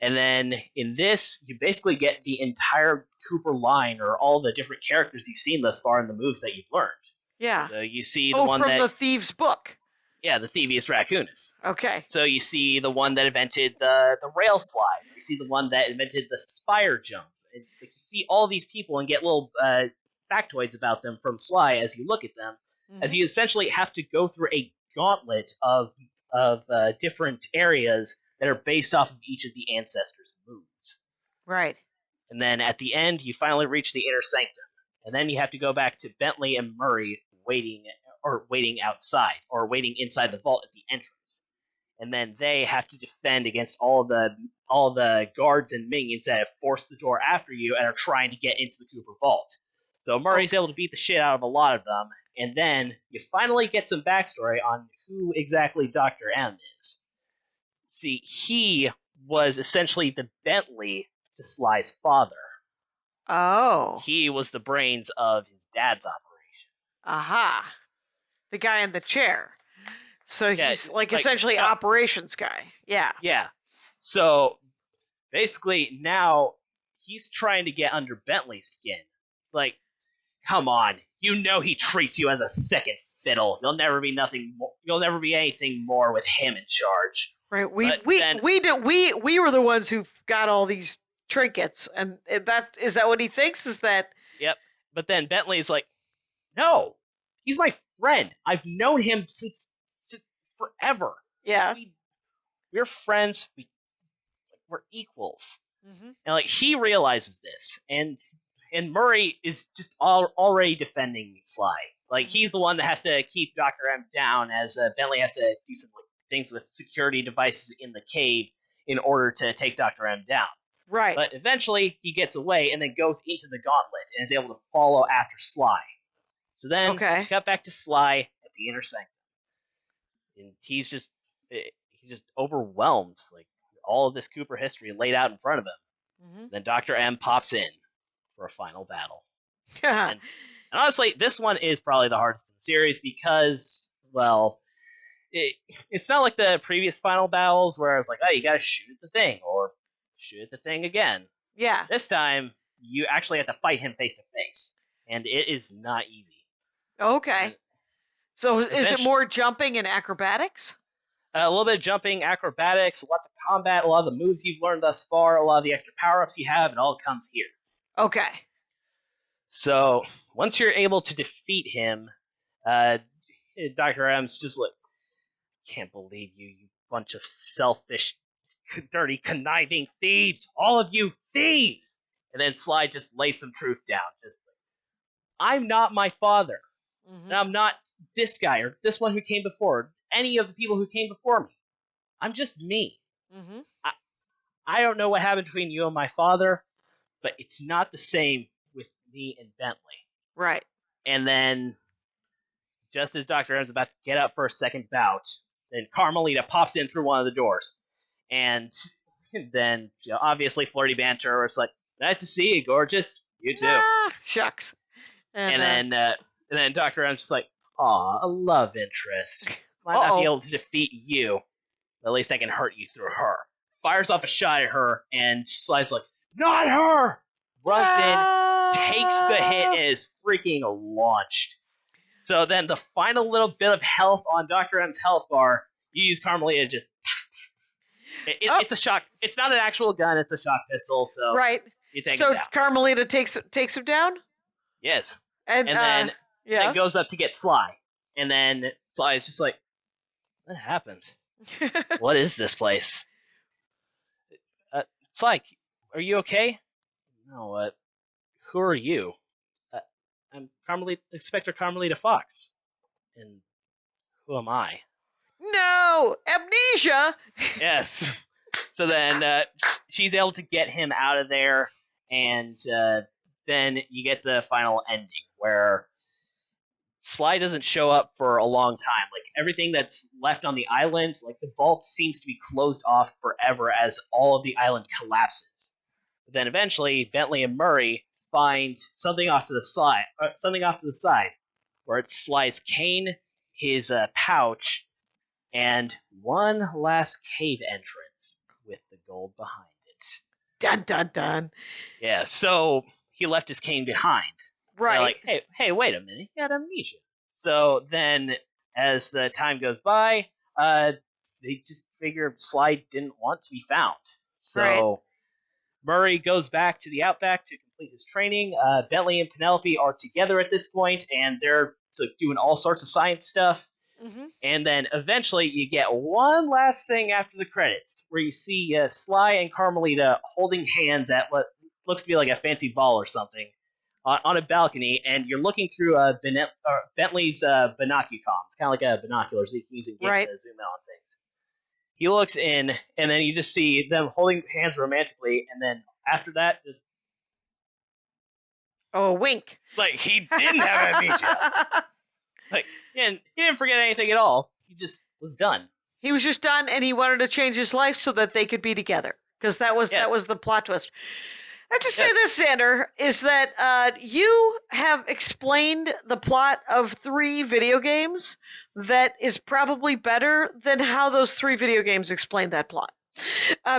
And then in this, you basically get the entire Cooper line, or all the different characters you've seen thus far in the moves that you've learned. Yeah. So you see the one from the Thieves' Book. Yeah, the Thievius Raccoonus. Okay. So you see the one that invented the rail slide. You see the one that invented the spire jump. And you see all these people and get little factoids about them from Sly as you look at them, as you essentially have to go through a gauntlet of different areas that are based off of each of the ancestors' moves. Right. And then at the end, you finally reach the inner sanctum. And then you have to go back to Bentley and Murray waiting outside, or waiting inside the vault at the entrance. And then they have to defend against all the guards and minions that have forced the door after you and are trying to get into the Cooper vault. So Murray's able to beat the shit out of a lot of them, and then you finally get some backstory on who exactly Dr. M is. See, he was essentially the Bentley to Sly's father. Oh. He was the brains of his dad's operation. Aha. The guy in the chair. So he's essentially operations guy. Yeah. Yeah. So basically now he's trying to get under Bentley's skin. It's like, come on, you know he treats you as a second fiddle. You'll never be anything more with him in charge. Right. We were the ones who got all these trinkets, and is that what he thinks? Is that? Yep. But then Bentley's like, no, he's my friend. I've known him since forever. Yeah. We're friends. We're equals. And he realizes this, and Murray is just already defending Sly. He's the one that has to keep Dr. M down, as Bentley has to do some things with security devices in the cave in order to take Dr. M down. Right. But eventually he gets away and then goes into the gauntlet and is able to follow after Sly. So then cut back to Sly at the inner sanctum. And he's just overwhelmed. All of this Cooper history laid out in front of him. Then Dr. M pops in for a final battle. And honestly, this one is probably the hardest in the series because, well, it's not like the previous final battles where I was like, oh, you gotta shoot at the thing or shoot at the thing again. Yeah. This time, you actually have to fight him face to face, and it is not easy. Okay. So is it Eventually- more jumping and acrobatics? A little bit of jumping, acrobatics, lots of combat, a lot of the moves you've learned thus far, a lot of the extra power-ups you have, it all comes here. Okay. So, once you're able to defeat him, Dr. M's just like, can't believe you bunch of selfish, dirty, conniving thieves! All of you thieves! And then Sly just lays some truth down. Just like, I'm not my father. Mhm. And I'm not this guy or this one who came before, any of the people who came before me. I'm just me. Mhm. I don't know what happened between you and my father, but it's not the same with me and Bentley. Right. And then, just as Dr. M's about to get up for a second bout, then Carmelita pops in through one of the doors. And then, obviously, flirty banter, where it's like, nice to see you, gorgeous. You too. Ah, shucks. And then Dr. M's just like, aw, a love interest. Might not be able to defeat you, but at least I can hurt you through her. Fires off a shot at her, and Sly's like, not her! Runs in, takes the hit, and is freaking launched. So then the final little bit of health on Dr. M's health bar, you use Carmelita just... It's a shock. It's not an actual gun, it's a shock pistol, so right. you take So it down. Carmelita takes him down? Yes. And then yeah. it goes up to get Sly. And then Sly is just like, what happened? What is this place? Sly, are you okay? No, who are you? I'm Inspector Carmelita Fox. And who am I? No! Amnesia! Yes. So then she's able to get him out of there, and then you get the final ending where Sly doesn't show up for a long time. Like, everything that's left on the island, like, the vault seems to be closed off forever as all of the island collapses. But then eventually, Bentley and Murray find something off to the side, where it's Sly's cane, his pouch, and one last cave entrance with the gold behind it. Dun dun dun. Yeah, so he left his cane behind. Right. They're like, hey, wait a minute, he got amnesia. So then, as the time goes by, they just figure Sly didn't want to be found. So Right. Murray goes back to the Outback to complete his training. Bentley and Penelope are together at this point, and they're doing all sorts of science stuff. Mm-hmm. And then eventually you get one last thing after the credits, where you see Sly and Carmelita holding hands at what looks to be like a fancy ball or something on a balcony, and you're looking through Bentley's binoculars, kind of like a binoculars that you can use in games Right. to zoom in on things. He looks in, and then you just see them holding hands romantically, and then after that, just Oh, a wink. like he didn't have amnesia. Like he didn't forget anything at all. He just was done. He was just done, and he wanted to change his life so that they could be together. Because that was the plot twist. I have to say this, Xander, is that you have explained the plot of 3 video games that is probably better than how those 3 video games explain that plot.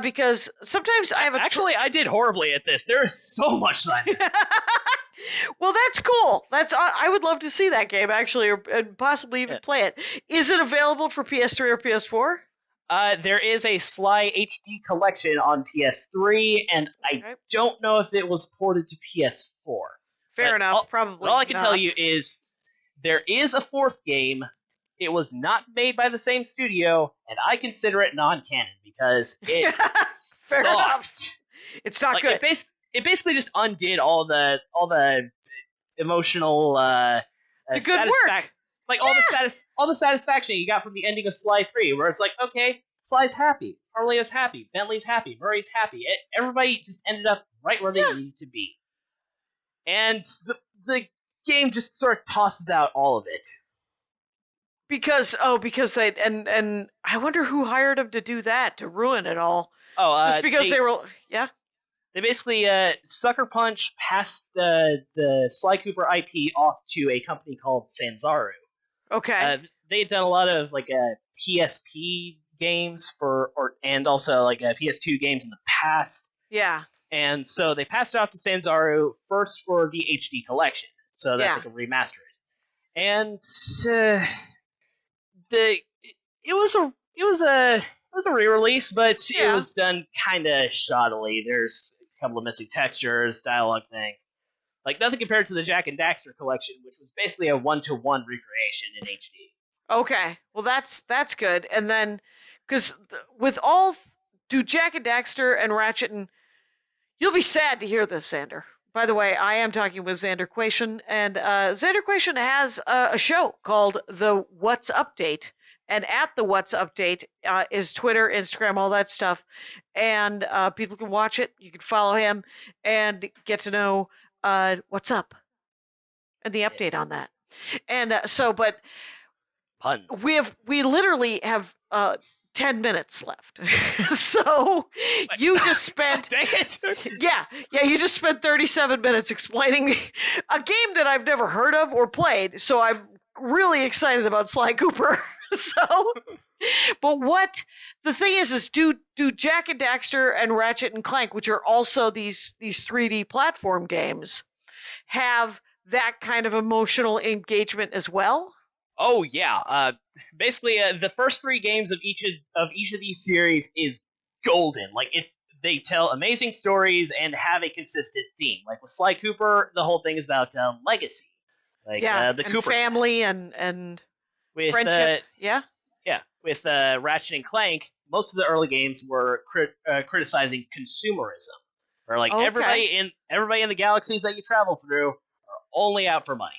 Because sometimes I have Actually, I did horribly at this. There is so much that I missed. Well, that's cool. I would love to see that game actually, or and possibly even play it. Is it available for PS3 or PS4? There is a Sly HD Collection on PS3, and I don't know if it was ported to PS4. Fair But enough. Probably. All I can tell not. you is there is a 4th game. It was not made by the same studio, and I consider it non-canon because it Fair enough. sucked. It's not Like, good. it basically just undid all the emotional The good work. like all the satisfaction you got from the ending of Sly 3, where it's like, okay, Sly's happy, Carmelita's happy, Bentley's happy, Murray's happy. Everybody just ended up right where they needed to be, and the game just sort of tosses out all of it. Because they and I wonder who hired him to do that, to ruin it all. Just because they were They basically sucker punch passed the Sly Cooper IP off to a company called Sanzaru. okay. they had done a lot of like PSP games and also like PS2 games in the past. Yeah. And so they passed it off to Sanzaru first for the HD collection, so that they could remaster it. And it was a re-release, but it was done kind of shoddily. There's a couple of missing textures, dialogue things, like nothing compared to the Jak and Daxter collection, which was basically a 1-to-1 recreation in HD. Okay, well that's good. And then, because do Jak and Daxter and Ratchet and you'll be sad to hear this, Xander. By the way, I am talking with Xander Kwiecien, and Xander Kwiecien has a show called The What's Update, and at The What's Update is Twitter, Instagram, all that stuff, and people can watch it. You can follow him and get to know what's up and the update on that. And but Pun. we literally have 10 minutes left. So you just spent Dang it! yeah, you just spent 37 minutes explaining a game that I've never heard of or played, so I'm really excited about Sly Cooper. So but what the thing is do Jak and Daxter and Ratchet and Clank, which are also these 3D platform games, have that kind of emotional engagement as well? Oh yeah. Basically, the first 3 games of each of these series is golden. Like they tell amazing stories and have a consistent theme. Like with Sly Cooper, the whole thing is about legacy. Like the and Cooper family and with friendship. with Ratchet and Clank, most of the early games were criticizing consumerism, where like everybody in the galaxies that you travel through are only out for money.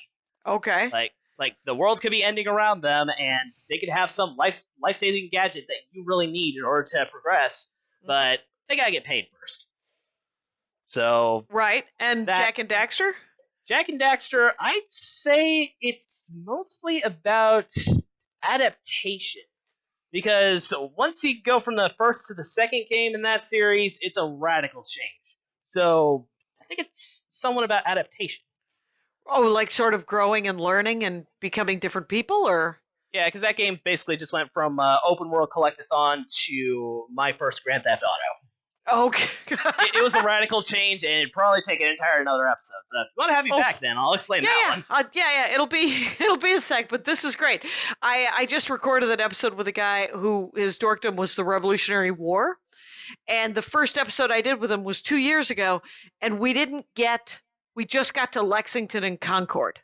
Okay. Like the world could be ending around them, and they could have some life-saving gadget that you really need in order to progress, but they gotta get paid first. So right, and Jak and Daxter? Jak and Daxter, I'd say it's mostly about adaptation. Because once you go from the first to the second game in that series, it's a radical change. So I think it's somewhat about adaptation. Oh, like sort of growing and learning and becoming different people, or? Yeah, because that game basically just went from open world collectathon to my first Grand Theft Auto. Okay. It was a radical change, and it'd probably take an entire another episode. So if you want to have you back, then I'll explain that one. It'll be a sec, but this is great. I just recorded an episode with a guy who his dorkdom was the Revolutionary War, and the first episode I did with him was 2 years ago, and we just got to Lexington and Concord.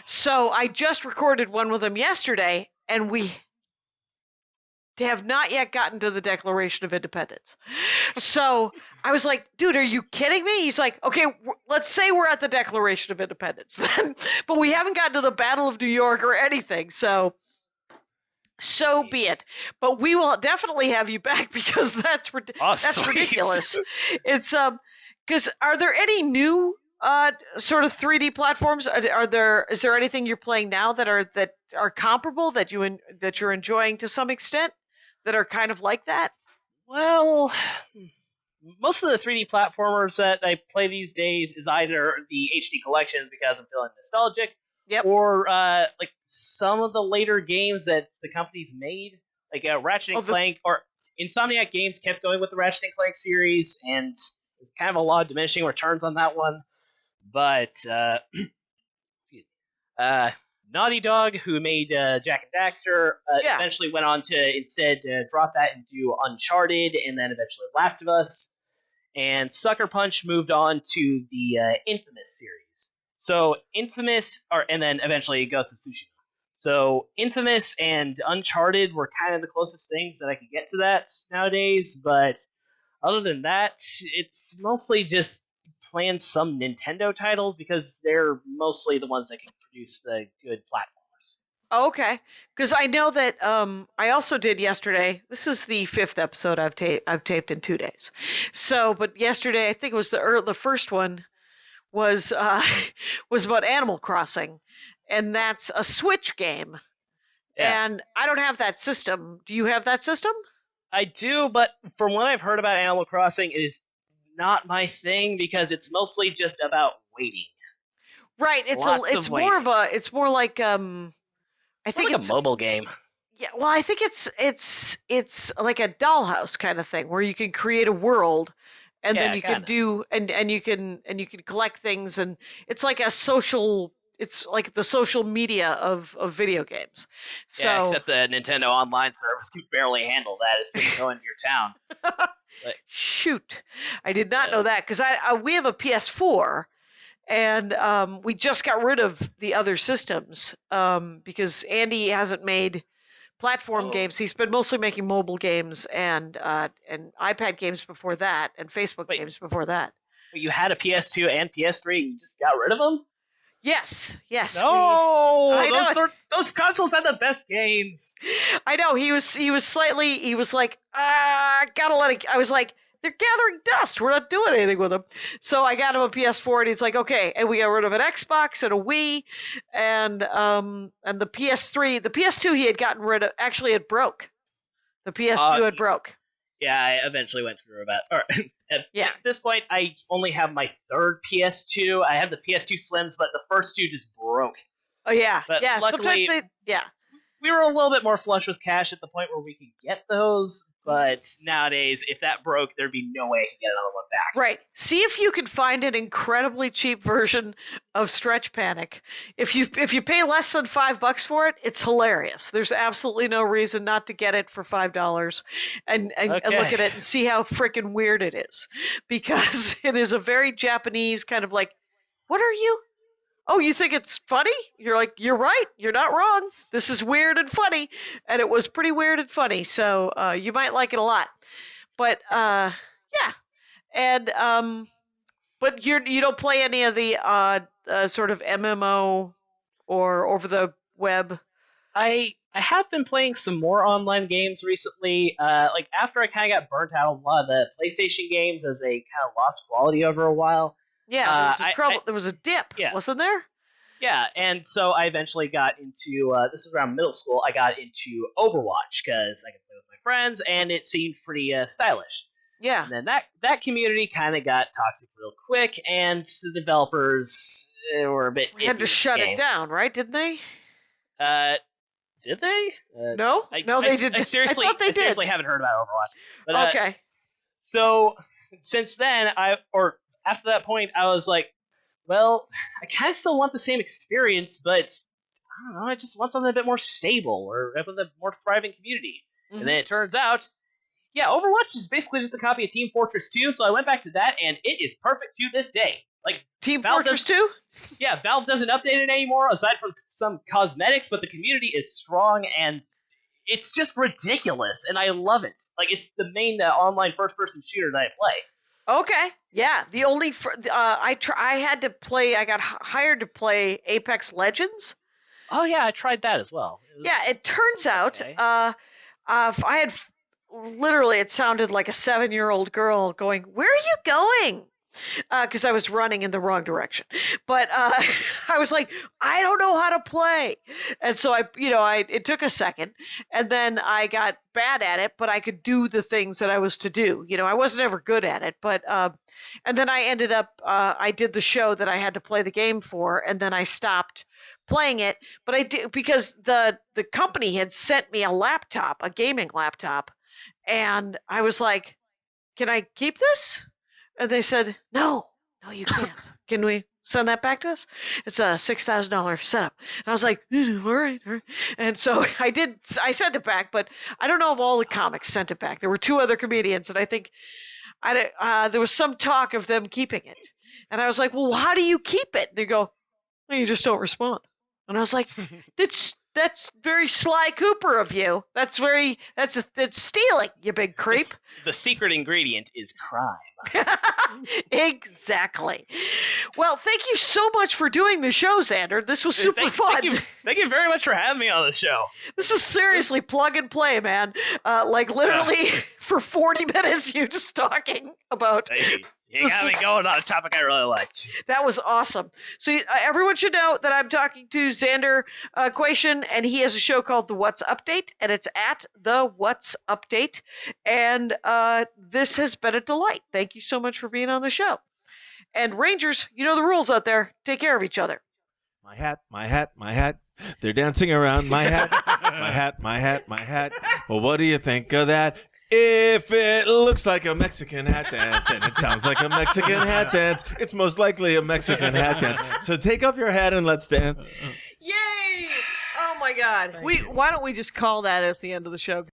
So I just recorded one with him yesterday, and we have not yet gotten to the Declaration of Independence. So I was like, dude, are you kidding me? He's like, okay, let's say we're at the Declaration of Independence then, but we haven't gotten to the Battle of New York or anything. So be it. But we will definitely have you back because that's ridiculous. It's because are there any new sort of 3D platforms? Is there anything you're playing now that are comparable that you're enjoying to some extent that are kind of like that? Well, most of the 3D platformers that I play these days is either the HD collections because I'm feeling nostalgic, or like some of the later games that the company's made, like Ratchet and Clank, or Insomniac Games kept going with the Ratchet and Clank series, and there's kind of a lot of diminishing returns on that one. But Naughty Dog, who made Jak and Daxter, eventually went on to instead drop that and do Uncharted, and then eventually Last of Us. And Sucker Punch moved on to the Infamous series. So and then eventually Ghost of Tsushima. So Infamous and Uncharted were kind of the closest things that I could get to that nowadays. But other than that, it's mostly just playing some Nintendo titles because they're mostly the ones that can produce the good platformers. Okay, because I know that I also did yesterday. This is the 5th episode I've taped in 2 days. So, but yesterday I think it was the first one was about Animal Crossing, and that's a Switch game. Yeah. And I don't have that system. Do you have that system? I do, but from what I've heard about Animal Crossing, it is not my thing because it's mostly just about waiting. Right. It's more like I think like it's a mobile game. Yeah, well, I think it's like a dollhouse kind of thing where you can create a world, and then Yeah, you can kinda. do and you can collect things, and it's like a social. It's like the social media of video games. Yeah, So except the Nintendo Online service can barely handle that as people go into your town. But, shoot, I did not know yeah. that because we have a PS4. And we just got rid of the other systems because Andy hasn't made platform Oh. games. He's been mostly making mobile games and iPad games before that, and Facebook Wait. games before that. But you had a PS2 and PS3, and you just got rid of them? Yes. No, I know. those consoles had the best games. I know he was like, gotta let it. I was like, they're gathering dust. We're not doing anything with them. So I got him a PS4, and he's like, okay. And we got rid of an Xbox and a Wii, and the PS3, the PS2 he had gotten rid of. Actually, it broke. The PS2 had broke. Yeah, I eventually went through about. Or, at this point, I only have my third PS2. I have the PS2 Slims, but the first two just broke. Oh yeah, But yeah. luckily, Sometimes we were a little bit more flush with cash at the point where we could get those. But nowadays, if that broke, there'd be no way I could get another one back. Right. See if you can find an incredibly cheap version of Stretch Panic. If you pay less than $5 for it, it's hilarious. There's absolutely no reason not to get it for $5 and look at it and see how freaking weird it is, because it is a very Japanese kind of like, what are you? Oh, you think it's funny? You're like, you're right. You're not wrong. This is weird and funny. And it was pretty weird and funny. So you might like it a lot. But yeah. And but you don't play any of the sort of MMO or over the web. I have been playing some more online games recently. Like after I kind of got burnt out on a lot of the PlayStation games as they kind of lost quality over a while. Yeah, there was a dip, wasn't there? Yeah, and so I eventually got into, this was around middle school, I got into Overwatch because I could play with my friends, and it seemed pretty stylish. Yeah. And then that community kind of got toxic real quick, and the developers were a bit had to shut it down, right? Didn't they? Did they? No, they didn't. I seriously haven't heard about Overwatch. But, okay. So since then, after that point, I was like, well, I kind of still want the same experience, but I don't know, I just want something a bit more stable or with a more thriving community. Mm-hmm. And then it turns out, yeah, Overwatch is basically just a copy of Team Fortress 2, so I went back to that, and it is perfect to this day. Like Team Fortress 2? Yeah, Valve doesn't update it anymore, aside from some cosmetics, but the community is strong, and it's just ridiculous, and I love it. Like, it's the main online first-person shooter that I play. Okay. Yeah. The only I had to play. I got hired to play Apex Legends. Oh yeah, I tried that as well. It turns out I had literally, it sounded like a 7-year-old girl going, "Where are you going?" Because I was running in the wrong direction. But I was like, I don't know how to play. And so it took a second, and then I got bad at it, but I could do the things that I was to do. I wasn't ever good at it, but and then I ended up, I did the show that I had to play the game for, and then I stopped playing it. But I did, because the company had sent me a gaming laptop, and I was like, can I keep this? And they said, no, you can't. Can we send that back to us? It's a $6,000 setup. And I was like, all right. And so I sent it back, but I don't know if all the comics sent it back. There were 2 other comedians, and I think there was some talk of them keeping it. And I was like, well, how do you keep it? And they go, well, you just don't respond. And I was like, that's very Sly Cooper of you. That's stealing, you big creep. The secret ingredient is crime. Exactly. Well, thank you so much for doing the show, Xander. This was super fun. Thank you very much for having me on the show. This is seriously plug and play, man. Like literally for 40 minutes, you just talking about. Hey, you got me going on a topic I really liked. That was awesome. So everyone should know that I'm talking to Xander Kwiecien, and he has a show called The What's Update, and it's at The What's Update. And this has been a delight. Thank you so much for being on the show. And Rangers, you know the rules out there. Take care of each other. My hat, my hat, my hat. They're dancing around my hat, my hat, my hat, my hat. Well, what do you think of that? If it looks like a Mexican hat dance and it sounds like a Mexican hat dance, it's most likely a Mexican hat dance. So take off your hat and let's dance. Yay! Oh my God. Why don't we just call that as the end of the show?